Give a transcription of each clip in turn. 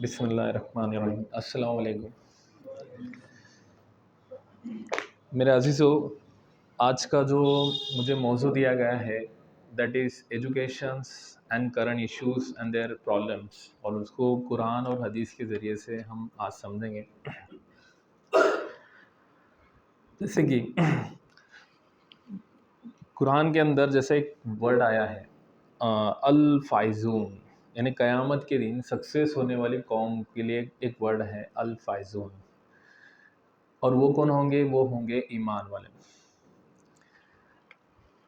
बिस्मिल्लाहिर्रहमानिर्रहीम। अस्सलाम वालेकुम। मेरे अज़ीज़ो, आज का जो मुझे मौजू दिया गया है that is educations and current issues and their problems, और उसको कुरान और हदीस के ज़रिए से हम आज समझेंगे। जैसे कि कुरान के अंदर जैसे एक वर्ड आया है अल फाइजून, यानी क़यामत के दिन सक्सेस होने वाली कौम के लिए एक वर्ड है अल फाइजून। और वो कौन होंगे? वो होंगे ईमान वाले।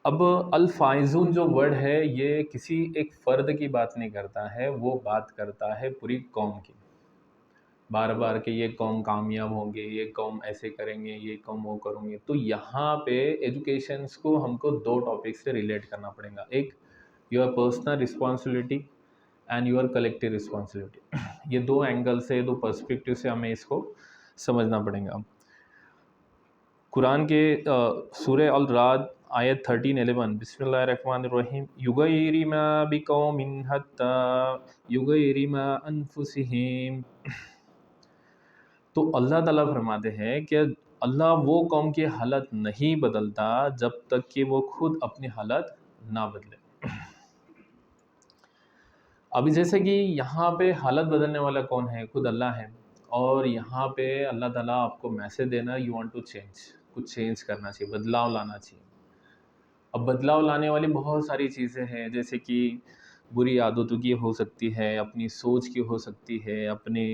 अब अल फाइजून जो वर्ड है ये किसी एक फ़र्द की बात नहीं करता है, वो बात करता है पूरी कौम की। बार बार के ये कौम कामयाब होंगे, ये कौम ऐसे करेंगे, ये कौम वो करेंगे। तो यहाँ पे एजुकेशंस को हमको दो टॉपिक से रिलेट करना पड़ेगा। एक your personal responsibility and your collective responsibility. ये दो एंगल से, दो पर्सपेक्टिव से हमें इसको समझना पड़ेगा। कुरान के सूरह अल राद आयत 13-11, बिस्मिल्लाहिर्रहमानिर्रहीम, युगैरि मा बिकौमिन हत्ता युगैरि मा अनफुसिहिम। तो अल्लाह ताला फरमाते हैं कि अल्लाह वो कौम की हालत नहीं बदलता जब तक कि वो खुद अपनी हालत ना बदले। अभी जैसे कि यहाँ पे हालत बदलने वाला कौन है? खुद अल्लाह है। और यहाँ पे अल्लाह ताला आपको मैसेज देना, यू वांट टू चेंज, कुछ चेंज करना चाहिए, बदलाव लाना चाहिए। अब बदलाव लाने वाली बहुत सारी चीज़ें हैं, जैसे कि बुरी आदतों की हो सकती है, अपनी सोच की हो सकती है, अपने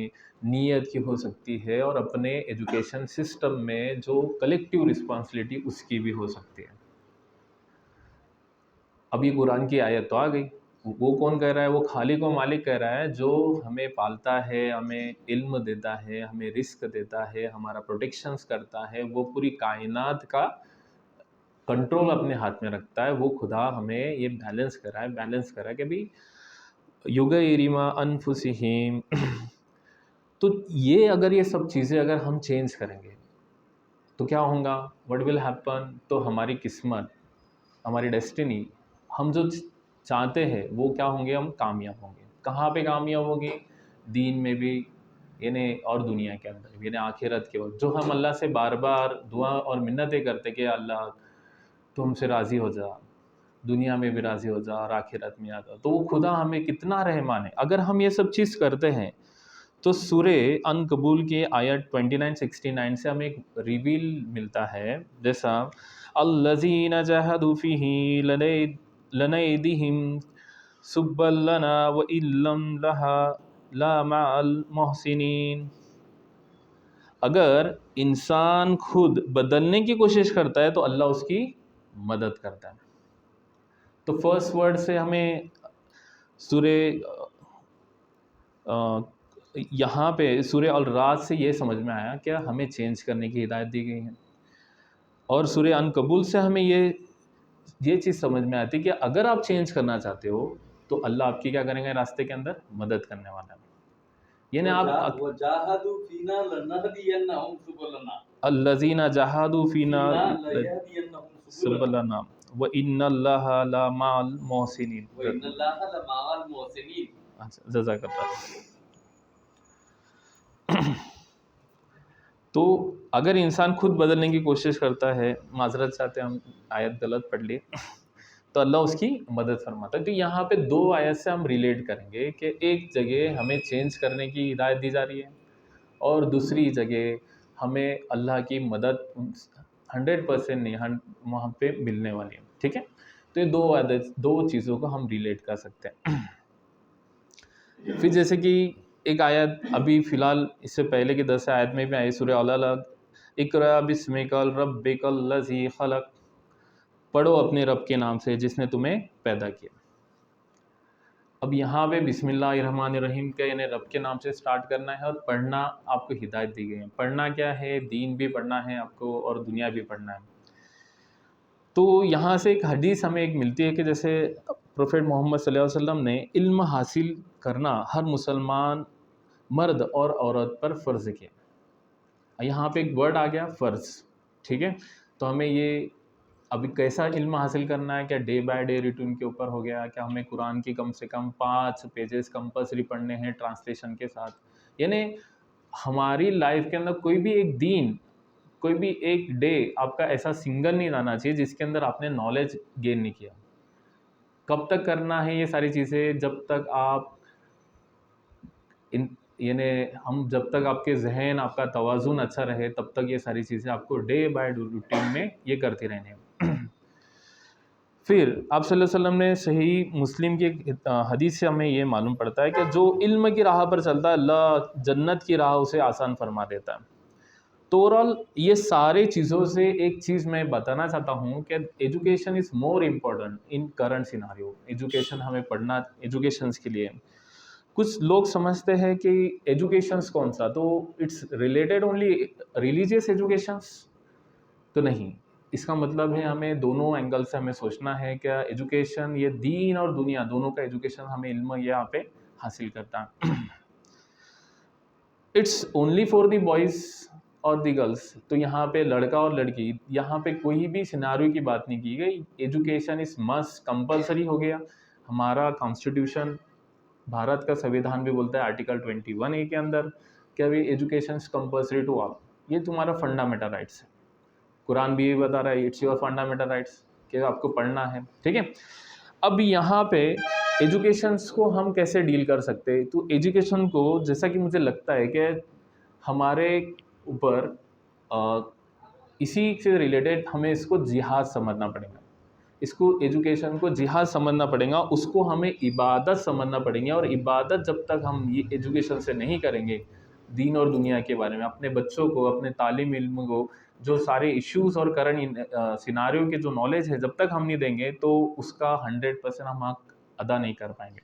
नीयत की हो सकती है, और अपने एजुकेशन सिस्टम में जो कलेक्टिव रिस्पॉन्सिबिलिटी उसकी भी हो सकती है। अब ये कुरान की आयत तो आ गई। वो कौन कह रहा है? वो खालिक व मालिक कह रहा है, जो हमें पालता है, हमें इल्म देता है, हमें रिस्क देता है, हमारा प्रोटेक्शंस करता है, वो पूरी कायनात का कंट्रोल अपने हाथ में रखता है। वो खुदा हमें ये बैलेंस कर रहा है, कि भाई युग इरिमा अनफुसिहिम। तो ये अगर ये सब चीज़ें अगर हम चेंज करेंगे तो क्या होगा? What will happen? तो हमारी किस्मत, हमारी डेस्टिनी, हम जो चाहते हैं वो क्या होंगे? हम कामयाब होंगे। कहाँ पे कामयाब होंगे? दीन में भी, यानी और दुनिया के अंदर भी, यानी आखिरत के वक्त जो हम अल्लाह से बार बार दुआ और मिन्नतें करते कि अल्लाह तो हमसे राज़ी हो जा, दुनिया में भी राज़ी हो जा और आखिरत में आ जा। तो वो खुदा हमें कितना रहमान है। अगर हम ये सब चीज़ करते हैं तो सूरे अनकबूल के आयत 29-69 से हमें एक रिवील मिलता है, जैसा अल्लज़ीना जहदू फ़ीही लनैदिहिम सुब्बल लना व इल्लम लहा ला मअल मुहसिनीन। अगर इंसान खुद बदलने की कोशिश करता है तो अल्लाह उसकी मदद करता है। तो फर्स्ट वर्ड से हमें सूरे यहाँ पे सूर्य अल रात से ये समझ में आया कि हमें चेंज करने की हिदायत दी गई है। और सूर्य अनकबूल से हमें ये चीज़ समझ में आती है कि अगर आप चेंज करना चाहते हो तो अल्लाह आपकी क्या करेंगे? रास्ते के अंदर मदद करने वाला है। यानी आप वजाहदू फीना लनहदियन्नहुम सुबुलना, अल्लज़ीना जहादू फीना लयहदियन्नहुम सुबुलना सुबलना व इन्नल्लाहा ला माअल मुहसिनीन। व इन्नल्लाहा लमाअल मुहसिनीन। अच्छा, जज़ाकल्लाह। तो अगर इंसान खुद बदलने की कोशिश करता है, माज़रत चाहते हैं, हम आयत गलत पढ़ ली, तो अल्लाह उसकी मदद फरमाता है। तो यहाँ पे दो आयत से हम रिलेट करेंगे कि एक जगह हमें चेंज करने की हिदायत दी जा रही है और दूसरी जगह हमें अल्लाह की मदद 100% नहीं, वहाँ पे मिलने वाली है। ठीक है? तो ये दो आयत, दो चीज़ों को हम रिलेट कर सकते हैं। फिर जैसे कि एक आयत अभी फ़िलहाल इससे पहले की 10 आयत में भी आई, सूरह अल-अलक़, इक़रा बिस्मिकल रब्बिकल लज़ी ख़लक़, पढ़ो अपने रब के नाम से जिसने तुम्हें पैदा किया। अब यहाँ पे बिस्मिल्लाहिर्रहमानिर्रहीम के, यानी रब के नाम से स्टार्ट करना है, और पढ़ना आपको हिदायत दी गई है। पढ़ना क्या है? दीन भी पढ़ना है आपको और दुनिया भी पढ़ना है। तो यहाँ से एक हदीस हमें एक मिलती है कि जैसे प्रोफेट मोहम्मद सल्लल्लाहु अलैहि वसल्लम ने इल्म हासिल करना हर मुसलमान मर्द और औरत पर फ़र्ज़ किया। यहाँ पे एक वर्ड आ गया फ़र्ज़। ठीक है? तो हमें ये अभी कैसा इल्म हासिल करना है? क्या डे बाय डे रूटीन के ऊपर हो गया? क्या हमें कुरान की कम से कम 5 पेजेस कंपल्सरी पढ़ने हैं ट्रांसलेशन के साथ? यानी हमारी लाइफ के अंदर कोई भी एक दिन, कोई भी एक डे आपका ऐसा सिंगल नहीं आना चाहिए जिसके अंदर आपने नॉलेज गेन नहीं किया। कब तक करना है ये सारी चीज़ें? जब तक आप इन यानी हम जब तक आपके ज़हन, आपका तवाज़ुन अच्छा रहे, तब तक ये सारी चीज़ें आपको डे बाय रूटीन में ये करती रहनी है। फिर आप सल्लल्लाहु अलैहि वसल्लम ने सही मुस्लिम की एक हदीस से हमें ये मालूम पड़ता है कि जो इल्म की राह पर चलता है, अल्लाह जन्नत की राह उसे आसान फरमा देता है। तो ओवरऑल ये सारे चीज़ों से एक चीज़ मैं बताना चाहता हूँ कि education is more important in current scenario. Education हमें पढ़ना एजुकेशंस के लिए। कुछ लोग समझते हैं कि एजुकेशंस कौन सा, तो it's related only religious educations, तो नहीं। इसका मतलब है हमें दोनों एंगल से हमें सोचना है कि एजुकेशन ये दीन और दुनिया दोनों का एजुकेशन हमें इल्म यहाँ पे हासिल करता है। It's only for the boys और द गर्ल्स, तो यहाँ पे लड़का और लड़की, यहाँ पे कोई भी सिनारियो की बात नहीं की गई। एजुकेशन इज मस्ट कंपलसरी हो गया। हमारा कॉन्स्टिट्यूशन, भारत का संविधान भी बोलता है आर्टिकल 21A के अंदर कि अभी education is compulsory to all, ये तुम्हारा फंडामेंटल राइट्स है। कुरान भी ये बता रहा है, इट्स योर फंडामेंटल राइट्स कि आपको पढ़ना है, ठीक है। अब यहाँ पे एजुकेशंस को हम कैसे डील कर सकते हैं? तो एजुकेशन को, जैसा कि मुझे लगता है कि हमारे ऊपर इसी से रिलेटेड हमें इसको जिहाद समझना पड़ेगा। इसको एजुकेशन को जिहाद समझना पड़ेगा, उसको हमें इबादत समझना पड़ेंगे। और इबादत जब तक हम ये एजुकेशन से नहीं करेंगे, दीन और दुनिया के बारे में, अपने बच्चों को, अपने तालीम इल्म को, जो सारे इश्यूज़ और करंट सिनारियो के जो नॉलेज है, जब तक हम नहीं देंगे तो उसका 100% हम हक अदा नहीं कर पाएंगे।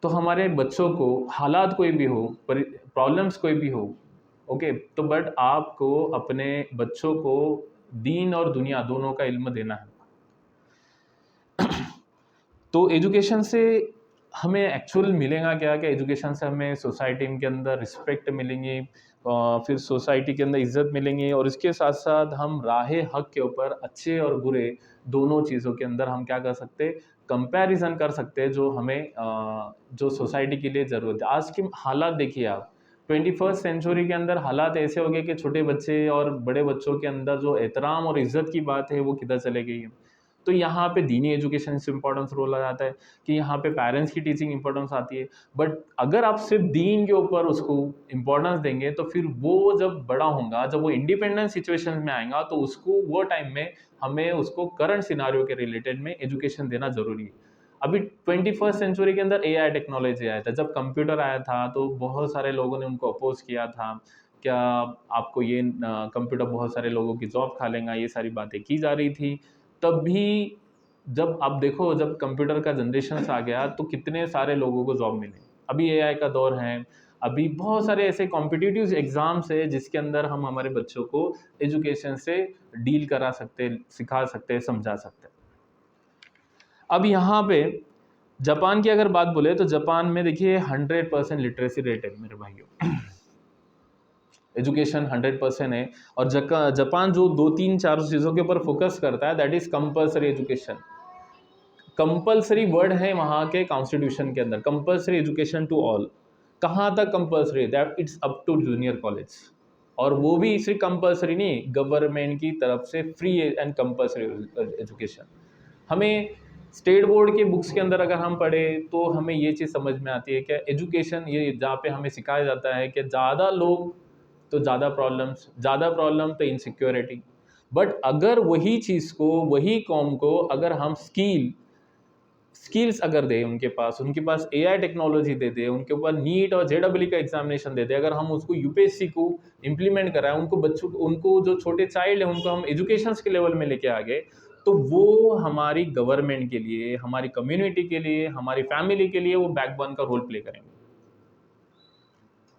तो हमारे बच्चों को हालात कोई भी हो, प्रॉब्लम्स कोई भी हो, ओके, तो बट आपको अपने बच्चों को दीन और दुनिया दोनों का इल्म देना है। तो एजुकेशन से हमें एक्चुअल मिलेगा क्या? कि एजुकेशन से हमें सोसाइटी के अंदर रिस्पेक्ट मिलेंगी, फिर सोसाइटी के अंदर इज्जत मिलेंगी, और इसके साथ साथ हम राह हक के ऊपर अच्छे और बुरे दोनों चीज़ों के अंदर हम क्या कर सकते हैं? कंपैरिजन कर सकते हैं, जो हमें जो सोसाइटी के लिए ज़रूरत है। आज की हालात देखिए आप, 21st सेंचुरी के अंदर हालात ऐसे हो गए कि छोटे बच्चे और बड़े बच्चों के अंदर जो एहतराम और इज्जत की बात है वो किधर चले गई है। तो यहाँ पे दीनी एजुकेशन से इम्पोर्टेंस रोल आ जाता है कि यहाँ पे पेरेंट्स की टीचिंग इंपॉर्टेंस आती है। बट अगर आप सिर्फ दीन के ऊपर उसको इम्पोर्टेंस देंगे तो फिर वो जब बड़ा होगा, जब वो इंडिपेंडेंट सिचुएशन में आएगा, तो उसको वो टाइम में हमें उसको करंट सिनारियो के रिलेटेड में एजुकेशन देना ज़रूरी है। अभी 21st सेंचुरी के अंदर AI टेक्नोलॉजी आया था, जब कंप्यूटर आया था तो बहुत सारे लोगों ने उनको अपोज किया था, क्या आपको ये कंप्यूटर बहुत सारे लोगों की जॉब खा लेगा, ये सारी बातें की जा रही थी। तब भी जब आप देखो, जब कंप्यूटर का जनरेशन आ गया तो कितने सारे लोगों को जॉब मिले। अभी AI का दौर है, अभी बहुत सारे ऐसे कॉम्पिटिटिव एग्ज़ाम्स है जिसके अंदर हम हमारे बच्चों को एजुकेशन से डील करा सकते, सिखा सकते, समझा सकते। अब यहाँ पे जापान की अगर बात बोले तो जापान में देखिए 100% लिटरेसी रेट है मेरे भाइयों। एजुकेशन 100% है। और जापान जो 2-3-4 चीज़ों के ऊपर फोकस करता है, that is compulsory education. Compulsory word है वहाँ के कॉन्स्टिट्यूशन के अंदर, कंपलसरी एजुकेशन टू ऑल। कहाँ तक compulsory? That it's up to junior college. और वो भी सिर्फ कंपलसरी नहीं, गवर्नमेंट की तरफ से फ्री एंड कंपलसरी एजुकेशन। हमें स्टेट बोर्ड के बुक्स के अंदर अगर हम पढ़े तो हमें ये चीज़ समझ में आती है कि एजुकेशन ये जहाँ पे हमें सिखाया जाता है कि ज़्यादा लोग तो ज़्यादा प्रॉब्लम्स, ज़्यादा प्रॉब्लम तो इनसिक्योरिटी। बट अगर वही चीज़ को, वही कौम को अगर हम स्किल्स अगर दें, उनके पास AI टेक्नोलॉजी दे दे, उनके ऊपर नीट और JEE का एग्जामिनेशन दे दे, अगर हम उसको UPSC को इम्प्लीमेंट कराएं, उनको बच्चों उनको जो छोटे चाइल्ड है उनको हम एजुकेशन के लेवल में लेके आ गए, तो वो हमारी गवर्नमेंट के लिए, हमारी कम्युनिटी के लिए, हमारी फैमिली के लिए वो बैकबोन का रोल प्ले करेंगे।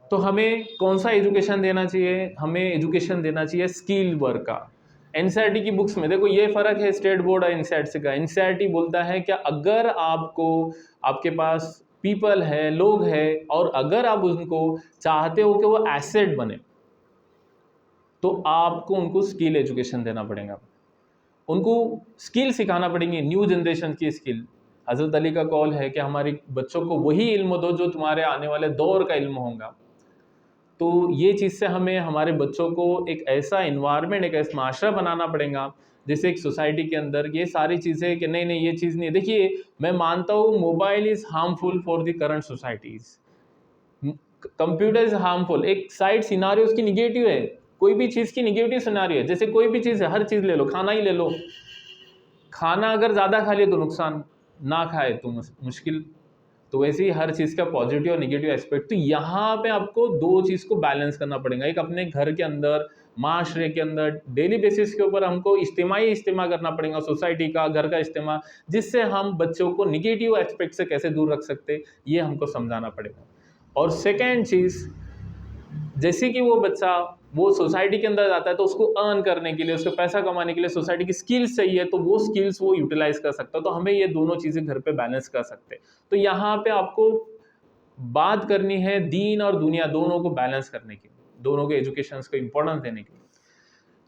तो हमें कौन सा एजुकेशन देना चाहिए? हमें एजुकेशन देना चाहिए स्किल वर्क का। एनसीईआरटी की बुक्स में देखो ये फ़र्क है स्टेट बोर्ड और एनसीईआरटी का। एनसीईआरटी बोलता है कि अगर आपको, आपके पास पीपल है, लोग हैं, और अगर आप उनको चाहते हो कि वो एसेट बने, तो आपको उनको स्किल एजुकेशन देना पड़ेगा। उनको स्किल सिखाना पड़ेंगे, न्यू जनरेशन की स्किल। हज़रत अली का कौल है कि हमारे बच्चों को वही इल्म दो जो तुम्हारे आने वाले दौर का इल्म होगा। तो ये चीज़ से हमें हमारे बच्चों को एक ऐसा इन्वायरमेंट, एक ऐसा माशरा बनाना पड़ेगा, जैसे एक सोसाइटी के अंदर ये सारी चीज़ें कि नहीं नहीं ये चीज़ नहीं है। देखिए, मैं मानता हूँ mobile is harmful for the current societies, computer is harmful. एक साइड सिनारियो उसकी निगेटिव है, कोई भी चीज़ की निगेटिव सिनारियो है। जैसे कोई भी चीज़ है, हर चीज़ ले लो, खाना ही ले लो, खाना अगर ज़्यादा खा लिए तो नुकसान, ना खाए तो मुश्किल। तो वैसे ही हर चीज़ का पॉजिटिव और नेगेटिव एस्पेक्ट, तो यहाँ पे आपको दो चीज़ को बैलेंस करना पड़ेगा। एक अपने घर के अंदर, माशरे के अंदर, डेली बेसिस के ऊपर हमको इज्तिमा करना पड़ेगा, सोसाइटी का, घर का इज्तिमा, जिससे हम बच्चों को नेगेटिव एस्पेक्ट से कैसे दूर रख सकते, ये हमको समझाना पड़ेगा। और सेकेंड चीज़, जैसे कि वो बच्चा वो सोसाइटी के अंदर जाता है तो उसको अर्न करने के लिए, उसको पैसा कमाने के लिए सोसाइटी की स्किल्स चाहिए, तो वो स्किल्स वो यूटिलाइज कर सकता है। तो हमें ये दोनों चीज़ें घर पे बैलेंस कर सकते हैं। तो यहाँ पे आपको बात करनी है दीन और दुनिया दोनों को बैलेंस करने की, दोनों के एजुकेशन को इंपॉर्टेंस देने की।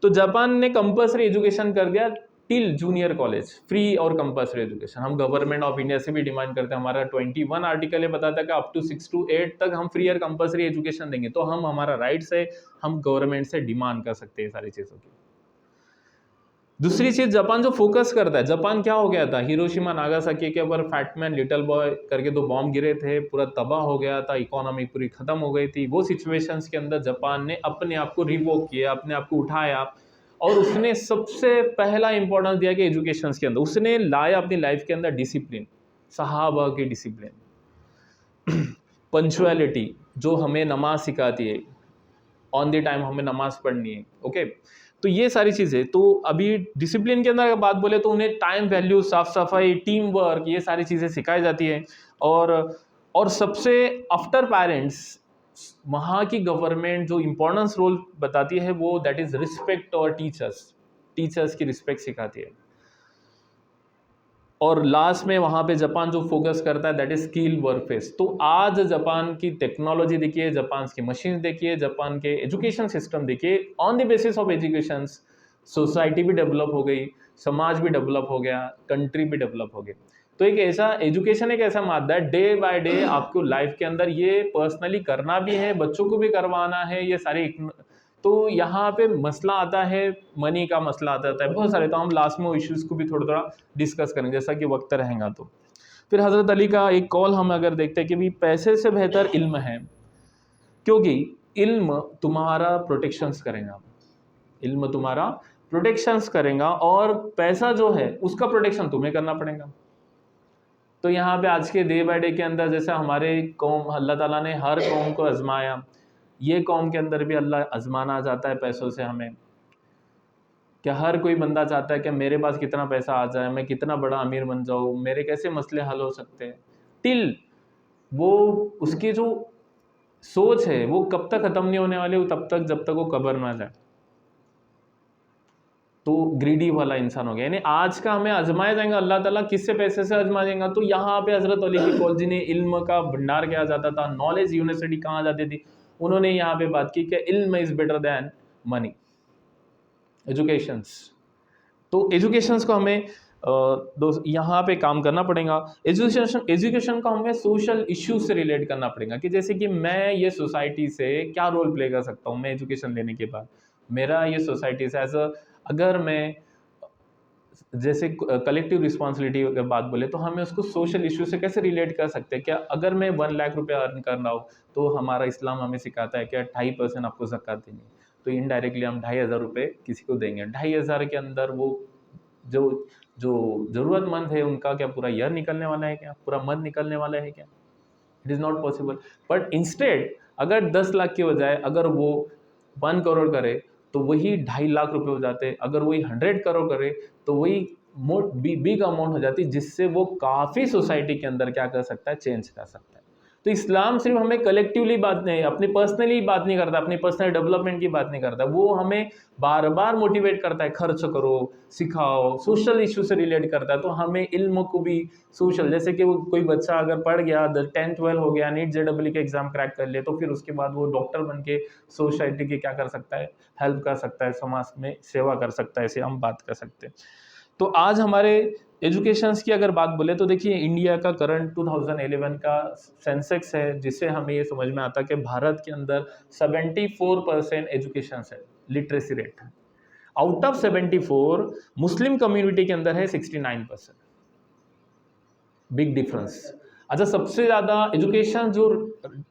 तो जापान ने कंपल्सरी एजुकेशन कर दिया टिल जूनियर कॉलेज, फ्री और कंपल्सरी एजुकेशन। हम गवर्नमेंट ऑफ इंडिया से भी डिमांड करते हैं, हमारा 21 आर्टिकल ये बताता है कि अप टू 6 to 8 तक हम फ्री और कंपल्सरी एजुकेशन देंगे। तो हम, हमारा राइट्स है, हम गवर्नमेंट से डिमांड कर सकते हैं सारी चीज़ों की। दूसरी चीज, जापान जो फोकस करता है, जापान क्या हो गया था, हिरोशिमा नागासाकी के ऊपर फैटमैन लिटिल बॉय करके 2 बॉम्ब गिरे थे, पूरा तबाह हो गया था, इकोनॉमी पूरी खत्म हो गई थी। वो सिचुएशंस के अंदर जापान ने अपने आप को रिवोक किया, अपने आप को उठाया, और उसने सबसे पहला इंपॉर्टेंस दिया कि एजुकेशन के अंदर उसने लाया अपनी लाइफ के अंदर डिसिप्लिन, सहाबा की डिसिप्लिन, पंचुअलिटी, जो हमें नमाज सिखाती है, ऑन द टाइम हमें नमाज पढ़नी है, ओके। तो ये सारी चीज़ें, तो अभी डिसिप्लिन के अंदर अगर बात बोले तो उन्हें टाइम वैल्यू, साफ सफाई, टीम वर्क, ये सारी चीज़ें सिखाई जाती है। और सबसे आफ्टर पेरेंट्स, वहाँ की गवर्नमेंट जो इम्पोर्टेंस रोल बताती है वो दैट इज़ रिस्पेक्ट और टीचर्स की रिस्पेक्ट सिखाती है। और लास्ट में वहाँ पे जापान जो फोकस करता है दैट इज स्किल वर्कफोर्स। तो आज जापान की टेक्नोलॉजी देखिए, जापान की मशीन देखिए, जापान के एजुकेशन सिस्टम देखिए, on the basis of education society भी डेवलप हो गई, समाज भी डेवलप हो गया, कंट्री भी डेवलप हो गई। तो एक ऐसा एजुकेशन, एक ऐसा मादा है, डे बाय डे आपको लाइफ के अंदर ये पर्सनली करना भी है, बच्चों को भी करवाना है, ये सारे। तो यहाँ पे मसला आता है, मनी का मसला आता है बहुत सारे। तो हम लास्ट में वो इश्यूज़ को भी थोड़ा थोड़ा डिस्कस करेंगे जैसा कि वक्त रहेगा। तो फिर हज़रत अली का एक कॉल हम अगर देखते हैं कि भी पैसे से बेहतर इल्म है, क्योंकि इल्म तुम्हारा प्रोटेक्शंस करेगा, इल्म तुम्हारा प्रोटेक्शंस करेगा, और पैसा जो है उसका प्रोटेक्शन तुम्हें करना पड़ेगा। तो यहाँ पे आज के डे बाय डे के अंदर, जैसे हमारे कौम, अल्लाह ताला ने हर कौम को आजमाया, ये कौम के अंदर भी अल्लाह आजमाना चाहता है पैसों से हमें। क्या हर कोई बंदा चाहता है कि मेरे पास कितना पैसा आ जाए, मैं कितना बड़ा अमीर बन जाऊँ, मेरे कैसे मसले हल हो सकते हैं। टिल वो, उसकी जो सोच है वो कब तक ख़त्म नहीं होने वाली, तब तक जब तक वो कब्र ना जाए। तो ग्रीडी वाला इंसान हो गया, यानी आज का हमें आजमाया जाएगा, अल्लाह ताला किससे पैसे से आजमा देगा। तो यहाँ पे हज़रत अली की कौल, जिन्हें इल्म का भंडार किया जाता था, नॉलेज यूनिवर्सिटी कहाँ जाती थी, उन्होंने यहाँ पे बात की कि इल्म is better than money, educations. तो एजुकेशंस को हमें यहाँ पे काम करना पड़ेगा। एजुकेशन को हमें सोशल इश्यूज से रिलेट करना पड़ेगा, कि जैसे कि मैं ये सोसाइटी से क्या रोल प्ले कर सकता हूँ, मैं एजुकेशन लेने के बाद मेरा ये सोसाइटी से अगर मैं, जैसे कलेक्टिव रिस्पॉन्सिबिलिटी अगर बात बोले तो हमें उसको सोशल इशू से कैसे रिलेट कर सकते हैं। क्या अगर मैं 1 लाख रुपया अर्न कर रहा हूँ, तो हमारा इस्लाम हमें सिखाता है कि 2.5% आपको ज़कात देनी है, तो इनडायरेक्टली हम 2,500 रुपये किसी को देंगे। 2,500 के अंदर वो जो जो ज़रूरतमंद है उनका क्या पूरा ईयर निकलने वाला है क्या, पूरा मंथ निकलने वाला है क्या? It is not possible. But instead अगर 10 लाख के बजाय अगर वो 1 करोड़ करे तो वही 2.5 लाख रुपए हो जाते। अगर वही 100 करोड़ करे तो वही बिग अमाउंट हो जाती, जिससे वो काफ़ी सोसाइटी के अंदर क्या कर सकता है, चेंज कर सकता है। तो इस्लाम सिर्फ हमें कलेक्टिवली बात नहीं, अपनी पर्सनली बात नहीं करता, अपनी पर्सनल डेवलपमेंट की बात नहीं करता, वो हमें बार बार मोटिवेट करता है, खर्च करो, सिखाओ, सोशल इशू से रिलेट करता है। तो हमें इल्म को भी सोशल, जैसे कि वो कोई बच्चा अगर पढ़ गया, 10-12 हो गया, नीट जेडब्ल्यू के एग्जाम क्रैक कर ले, तो फिर उसके बाद वो डॉक्टर बन के सोसाइटी की क्या कर सकता है, हेल्प कर सकता है, समाज में सेवा कर सकता है, ऐसे हम बात कर सकते हैं। तो आज हमारे एजुकेशंस की अगर बात बोले तो देखिए इंडिया का करंट 2011 का सेंसेक्स है, जिससे हमें ये समझ में आता है कि भारत के अंदर 74% एजुकेशन है, लिटरेसी रेट है। आउट ऑफ 74 मुस्लिम कम्युनिटी के अंदर है 69%, बिग डिफरेंस। अच्छा, सबसे ज़्यादा एजुकेशन जो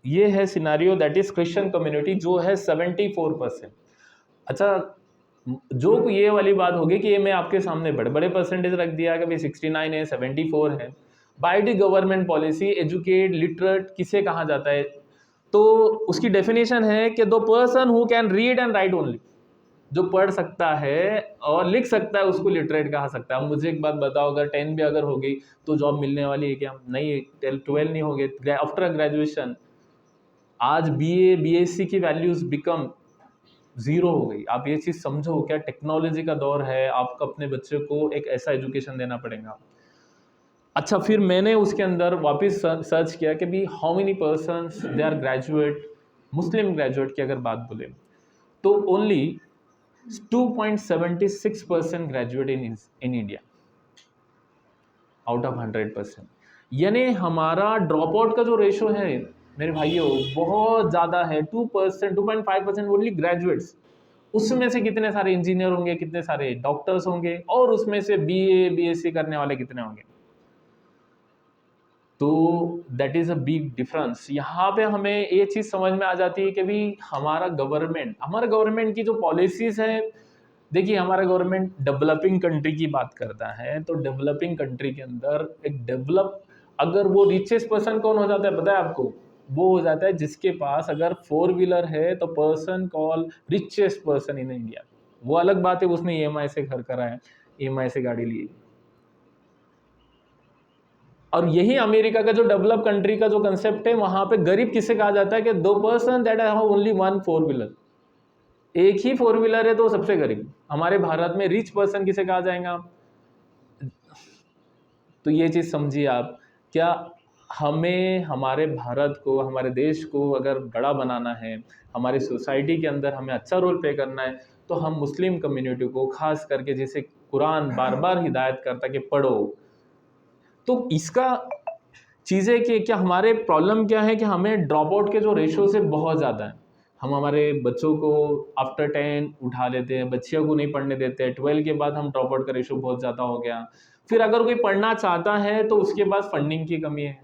ये है scenario that is Christian community जो है 74%। अच्छा, जो ये वाली बात होगी कि ये मैं आपके सामने बड़े बड़े परसेंटेज रख दिया कि भाई 69 है 74 है। By the government policy educate literate किसे कहा जाता है, तो उसकी डेफिनेशन है कि दो person who can read and right only, जो पढ़ सकता है और लिख सकता है उसको लिटरेट कहा सकता है। अब मुझे एक बात बताओ, अगर 10 भी अगर हो गई तो जॉब मिलने वाली है क्या? नहीं, 12 नहीं हो गए आफ्टर ग्रेजुएशन। आज बीए बीएससी की वैल्यूज बिकम जीरो हो गई। आप ये चीज़ समझो, क्या टेक्नोलॉजी का दौर है, आपको अपने बच्चे को एक ऐसा एजुकेशन देना पड़ेगा। अच्छा, फिर मैंने उसके अंदर वापस सर्च किया कि भी how many persons they are graduate, Muslim graduate की अगर बात बोले तो only 2.76% graduate in India out of 100%। यानी हमारा ड्रॉप आउट का जो रेशो है मेरे भाइयों बहुत ज़्यादा है, 2%, 2.5% ओनली ग्रेजुएट्स। उसमें से कितने सारे इंजीनियर होंगे, कितने सारे डॉक्टर्स होंगे, और उसमें से बीए बीएससी करने वाले कितने होंगे। तो that is a big difference. यहाँ पे हमें ये चीज़ समझ में आ जाती है कि भी हमारा गवर्नमेंट की जो पॉलिसीज़ है, देखिए हमारा गवर्नमेंट डेवलपिंग कंट्री की बात करता है, तो डेवलपिंग कंट्री के अंदर एक डेवलप, अगर वो रिचेस्ट पर्सन कौन हो जाता है पता है आपको? वो हो जाता है जिसके पास अगर 4 व्हीलर है, तो person call richest person in India. वो अलग बात है उसने ईएमआई से घर कराया, ईएमआई से गाड़ी ली। और यही अमेरिका का जो डेवलप कंट्री का जो कंसेप्ट है, वहां पे गरीब किसे कहा जाता है कि दो person that have only 1 4 wheeler, एक ही 4 व्हीलर है तो सबसे गरीब। हमारे भारत में रिच पर्सन किसे कहा जाएगा? तो ये चीज़ समझिए आप, क्या हमें हमारे भारत को, हमारे देश को अगर बड़ा बनाना है, हमारी सोसाइटी के अंदर हमें अच्छा रोल प्ले करना है, तो हम मुस्लिम कम्युनिटी को खास करके, जैसे कुरान बार बार हिदायत करता है कि पढ़ो, तो इसका चीज़ें कि क्या हमारे प्रॉब्लम क्या है कि हमें ड्रॉप आउट के जो रेशो से बहुत ज़्यादा है। हम हमारे बच्चों को आफ्टर 10 उठा लेते हैं, बच्चियों को नहीं पढ़ने देते हैं, 12 के बाद हम ड्रॉप आउट का रेशो बहुत ज़्यादा हो गया। फिर अगर कोई पढ़ना चाहता है तो उसके पास फंडिंग की कमी है,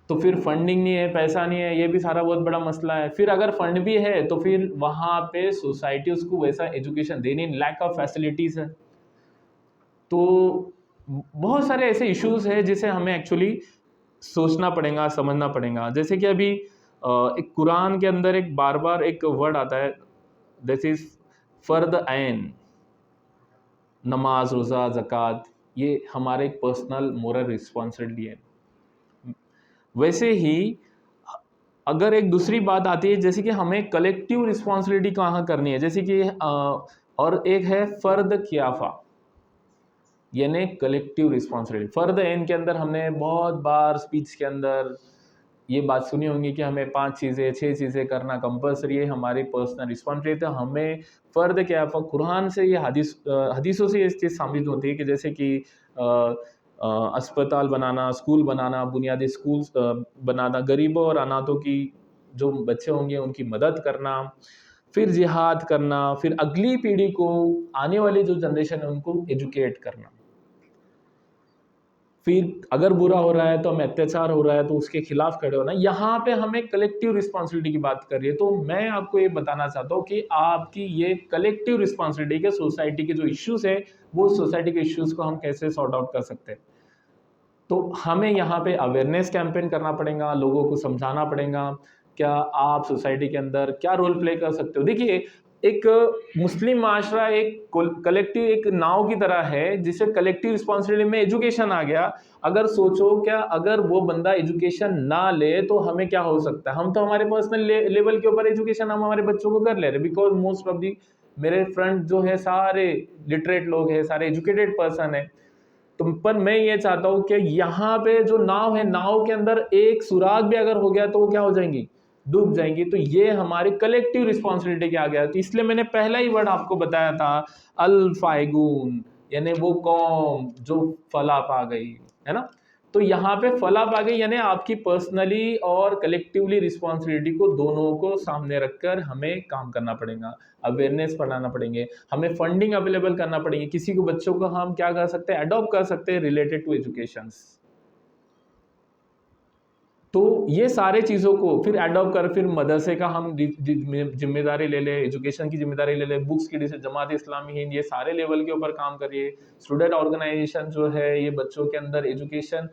तो फिर फंडिंग नहीं है, पैसा नहीं है, ये भी सारा बहुत बड़ा मसला है। फिर अगर फंड भी है तो फिर वहाँ पे सोसाइटी उसको वैसा एजुकेशन देनी, लैक ऑफ फैसिलिटीज़ है। तो बहुत सारे ऐसे इश्यूज हैं जिसे हमें एक्चुअली सोचना पड़ेगा, समझना पड़ेगा। जैसे कि अभी एक कुरान के अंदर एक बार बार एक वर्ड आता है, दिस इज फर्द ऐन, नमाज रोज़ा ज़कात, ये हमारे एक पर्सनल मोरल रिस्पॉन्सिबिलिटी है। वैसे ही अगर एक दूसरी बात आती है, जैसे कि हमें कलेक्टिव रिस्पॉन्सिबिलिटी कहाँ करनी है, जैसे कि और एक है फ़र्द कियाफ़ा, यानी कलेक्टिव रिस्पॉन्सिबिलिटी। फ़र्द ऐन के अंदर हमने बहुत बार स्पीच के अंदर ये बात सुनी होंगी कि हमें 5 चीज़ें 6 चीज़ें करना कंपल्सरी है, हमारी पर्सनल रिस्पॉन्सिबिलिटी है। हमें फ़र्द कियाफ़ा कुरान से, ये हदीसों से ये चीज़ साबित होती है कि जैसे कि अस्पताल बनाना, स्कूल बनाना, बुनियादी स्कूल बनाना, गरीबों और अनाथों की जो बच्चे होंगे उनकी मदद करना, फिर जिहाद करना, फिर अगली पीढ़ी को, आने वाली जो जनरेशन है उनको एजुकेट करना। फिर अगर बुरा हो रहा है तो हमें, अत्याचार हो रहा है तो उसके खिलाफ खड़े होना। यहाँ पे हमें कलेक्टिव रिस्पॉन्सिबिलिटी की बात कर रही है। तो मैं आपको ये बताना चाहता हूँ कि आपकी ये कलेक्टिव रिस्पॉन्सिबिलिटी के सोसाइटी के जो इश्यूज है, वो सोसाइटी के इश्यूज को हम कैसे सॉर्ट आउट कर सकते हैं। तो हमें यहाँ पे अवेयरनेस कैंपेन करना पड़ेगा, लोगों को समझाना पड़ेगा क्या आप सोसाइटी के अंदर क्या रोल प्ले कर सकते हो। देखिए, एक मुस्लिम माशरा एक कलेक्टिव, एक नाव की तरह है, जिसे कलेक्टिव रिस्पॉन्सिबिलिटी में एजुकेशन आ गया। अगर सोचो, क्या अगर वो बंदा एजुकेशन ना ले तो हमें क्या हो सकता है? हम तो हमारे पर्सनल लेवल के ऊपर एजुकेशन हम हमारे बच्चों को कर ले रहे, बिकॉज मोस्ट ऑफ दी मेरे फ्रेंड जो है सारे लिटरेट लोग हैं, सारे एजुकेटेड पर्सन है। तो पर मैं ये चाहता हूँ कि यहाँ पे जो नाव है, नाव के अंदर एक सुराग भी अगर हो गया तो वो क्या हो जाएंगी? डूब जाएंगी। तो ये हमारी कलेक्टिव रिस्पॉन्सिबिलिटी के आ गया। तो इसलिए मैंने पहला ही वर्ड आपको बताया था, अल फाइगून, यानी वो कौम जो फला पा गई, है ना। तो यहाँ पे फला पा गई यानी आपकी पर्सनली और कलेक्टिवली रिस्पॉन्सिबिलिटी को दोनों को सामने रखकर हमें काम करना पड़ेगा, अवेयरनेस बढ़ाना पड़ेंगे, हमें फंडिंग अवेलेबल करना पड़ेगी। किसी को बच्चों को हम क्या कर सकते हैं, अडॉप्ट कर सकते हैं रिलेटेड टू एजुकेशन। तो ये सारे चीज़ों को फिर अडॉप्ट कर, फिर मदरसे का हम जिम्मेदारी ले ले, एजुकेशन की जिम्मेदारी ले ले, बुक्स की जमात इस्लामी हिंद, ये सारे लेवल के ऊपर काम करिए। स्टूडेंट ऑर्गेनाइजेशन जो है ये बच्चों के अंदर एजुकेशन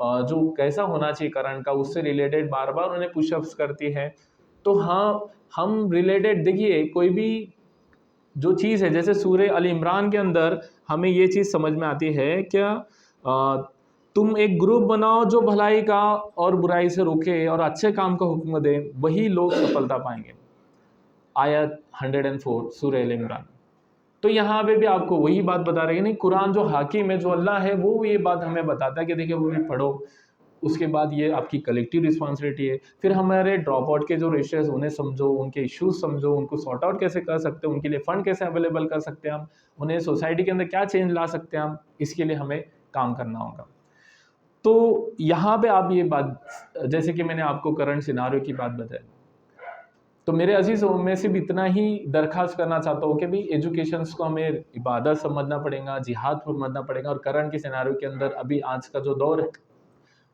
जो कैसा होना चाहिए करंट का, उससे रिलेटेड बार बार उन्हें पुशअप्स करती है। तो हाँ, हम रिलेटेड देखिए कोई भी जो चीज़ है, जैसे सूरह अल इमरान के अंदर हमें ये चीज़ समझ में आती है क्या, तुम एक ग्रुप बनाओ जो भलाई का और बुराई से रोके और अच्छे काम का हुक्म दे, वही लोग सफलता पाएंगे। आयत 104 सूरह अल इमरान। तो यहाँ पे भी आपको वही बात बता रही है, नहीं कुरान जो हाकिम है, जो अल्लाह है, वो ये बात हमें बताता है कि देखिए वो भी पढ़ो। उसके बाद ये आपकी कलेक्टिव रिस्पॉन्सिबिलिटी है। फिर हमारे ड्रॉप आउट के जो रेशियोज उन्हें समझो, उनके इश्यूज समझो, उनको सॉर्ट आउट कैसे कर सकते हैं, उनके लिए फ़ंड कैसे अवेलेबल कर सकते हैं हम, उन्हें सोसाइटी के अंदर क्या चेंज ला सकते हैं हम, इसके लिए हमें काम करना होगा। तो यहाँ पे आप ये बात, जैसे कि मैंने आपको करंट सिनारियो की बात बताई, तो मेरे अजीज़ों में सिर्फ इतना ही दरख्वास्त करना चाहता हूँ कि भाई एजुकेशन को हमें इबादत समझना पड़ेगा, जिहाद समझना पड़ेगा। और करंट के सिनारियो के अंदर अभी आज का जो दौर है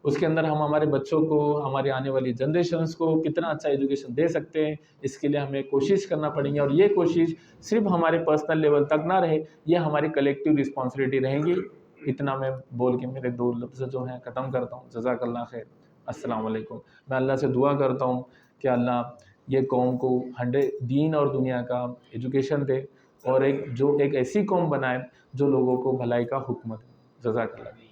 उसके अंदर हम हमारे बच्चों को, हमारी आने वाली जनरेशन्स को कितना अच्छा एजुकेशन दे सकते हैं, इसके लिए हमें कोशिश करना पड़ेगी। और ये कोशिश सिर्फ हमारे पर्सनल लेवल तक ना रहे, ये हमारी कलेक्टिव रिस्पॉन्सिबिलिटी रहेगी। इतना मैं बोल के मेरे 2 लफ्ज़ जो हैं ख़त्म करता हूँ। जज़ाकल्लाह खैर। अस्सलाम वालेकुम। मैं अल्लाह से दुआ करता हूँ कि अल्लाह ये कौम को 100 दीन और दुनिया का एजुकेशन दे और एक ऐसी कौम बनाए जो लोगों को भलाई का हुक्म दे। जज़ाकल्लाह।